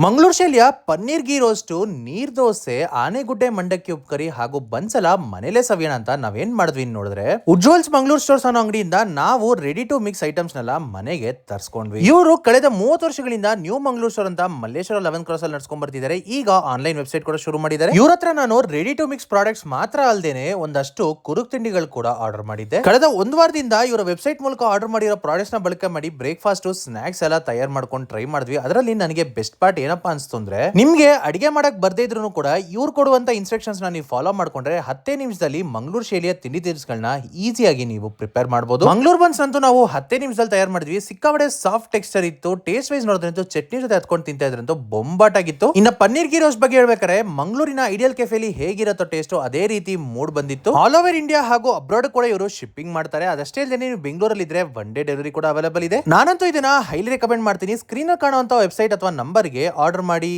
ಮಂಗಳೂರು ಶೈಲಿಯ ಪನ್ನೀರ್ ಗೀ ರೋಸ್ಟು, ನೀರ್ ದೋಸೆ, ಆನೆಗುಡ್ಡೆ ಮಂಡಕ್ಕಿ ಉಪ್ಕರಿ ಹಾಗೂ ಬನ್ಸಲ ಮನೇಲೆ ಸವಿಯೋಣ ಅಂತ ನಾವೇನ್ ಮಾಡಿದ್ವಿ ನೋಡಿದ್ರೆ, ಉಜ್ವಲ್ಸ್ ಮಂಗಳೂರು ಸ್ಟೋರ್ಸ್ ಅನ್ನೋ ಅಂಗಡಿಯಿಂದ ನಾವು ರೆಡಿ ಟು ಮಿಕ್ಸ್ ಐಟಮ್ಸ್ ನೆಲ್ಲ ಮನೆಗೆ ತರಿಸ್ಕೊಂಡ್ವಿ. ಇವರು ಕಳೆದ 30 ವರ್ಷಗಳಿಂದ ನ್ಯೂ ಮಂಗಳೂರು ಸ್ಟೋರ್ ಅಂತ ಮಲ್ಲೇಶ್ವರ 11 ಕ್ರಾಸ್ ಅಲ್ಲಿ ನಡ್ಸ್ಕೊಂಡ್ ಬರ್ತಿದ್ದಾರೆ. ಈಗ ಆನ್ಲೈನ್ ವೆಬ್ಸೈಟ್ ಕೂಡ ಶುರು ಮಾಡಿದ್ದಾರೆ. ಇವ್ರ ಹತ್ರ ನಾನು ರೆಡಿ ಟು ಮಿಕ್ಸ್ ಪ್ರಾಡಕ್ಟ್ಸ್ ಮಾತ್ರ ಅಲ್ಲದೇನೆ ಒಂದಷ್ಟು ಕುರುಕ್ ತಿಂಡಿಗಳು ಕೂಡ ಆರ್ಡರ್ ಮಾಡಿದ್ದೆ. ಕಳೆದ ಒಂದು ವಾರದಿಂದ ಇವರ ವೆಬ್ಸೈಟ್ ಮೂಲಕ ಆರ್ಡರ್ ಮಾಡಿರೋ ಪ್ರಾಡಕ್ಟ್ಸ್ ನ ಬಳಕೆ ಮಾಡಿ ಬ್ರೇಕ್ಫಾಸ್ಟ್, ಸ್ನಾಕ್ಸ್ ಎಲ್ಲ ತಯಾರು ಮಾಡ್ಕೊಂಡು ಟ್ರೈ ಮಾಡಿದ್ವಿ. ಅದರಲ್ಲಿ ನನಗೆ ಬೆಸ್ಟ್ ಪಾರ್ಟ್ ಏನಪ್ಪಾ ಅನ್ಸ್ತು ಅಂದ್ರೆ, ನಿಮ್ಗೆ ಅಡಿಗೆ ಮಾಡಕ್ ಬರ್ದೇ ಇದ್ರು ಕೂಡ ಇವ್ರು ಕೊಡುವಂತ ಇನ್ಸ್ಟ್ರಕ್ಷನ್ಸ್ ನ ನೀವು ಫಾಲೋ ಮಾಡ್ಕೊಂಡ್ರೆ 10 ನಿಮಿಷದಲ್ಲಿ ಮಂಗಳೂರು ಶೈಲಿಯ ತಿಂಡಿ ತಿನಿಸುಗಳನ್ನ ಈಸಿಯಾಗಿ ನೀವು ಪ್ರಿಪೇರ್ ಮಾಡಬಹುದು. ಮಂಗಳೂರು ಬನ್ಸ್ ಅಂತೂ ನಾವು 10 ನಿಮಿಷದಲ್ಲಿ ತಯಾರು ಮಾಡಿದ್ವಿ. ಸಿಕ್ಕಾಪಟ್ಟೆ ಸಾಫ್ಟ್ ಟೆಕ್ಸ್ಚರ್ ಇತ್ತು. ಟೇಸ್ಟ್ ವೈಸ್ ನೋಡಿದ್ರಂತೂ ಚಟ್ನಿ ಜೊತೆ ಹತ್ಕೊಂಡು ತಿಂತಾ ಇದ್ರಂತೂ ಬೊಂಬಾಟಾಗಿತ್ತು. ಇನ್ನ ಪನ್ನೀರ್ ಗೀ ರೋಸ್ಟ್ ಬಗ್ಗೆ ಹೇಳ್ಬೇಕಾದ್ರೆ, ಮಂಗಳೂರಿನ ಐಡಿಯಲ್ ಕೆಫೆಲಿ ಹೇಗಿರತ್ತೋ ಟೇಸ್ಟ್ ಅದೇ ರೀತಿ ಮೂಡ್ ಬಂದಿತ್ತು. ಆಲ್ ಓವರ್ ಇಂಡಿಯಾ ಹಾಗೂ ಅಬ್ರಾಡ್ ಕೂಡ ಇವರು ಶಿಪ್ಪಿಂಗ್ ಮಾಡ್ತಾರೆ. ಅದಷ್ಟೇ ಅಲ್ಲದೆ ನೀವು ಬೆಂಗಳೂರಲ್ಲಿ ಇದ್ರೆ ಒನ್ ಡೇ ಡೆಲಿವರಿ ಕೂಡ ಅವೈಲೇಬಲ್ ಇದೆ. ನಾನಂತೂ ಇದನ್ನ ಹೈಲಿ ರೆಕಮೆಂಡ್ ಮಾಡ್ತೀನಿ. ಸ್ಕ್ರೀನ್ ಕಾಣುವಂತ ವೆಬ್ಸೈಟ್ ಅಥವಾ ನಂಬರ್ಗೆ ಆರ್ಡರ್ ಮಾಡಿ.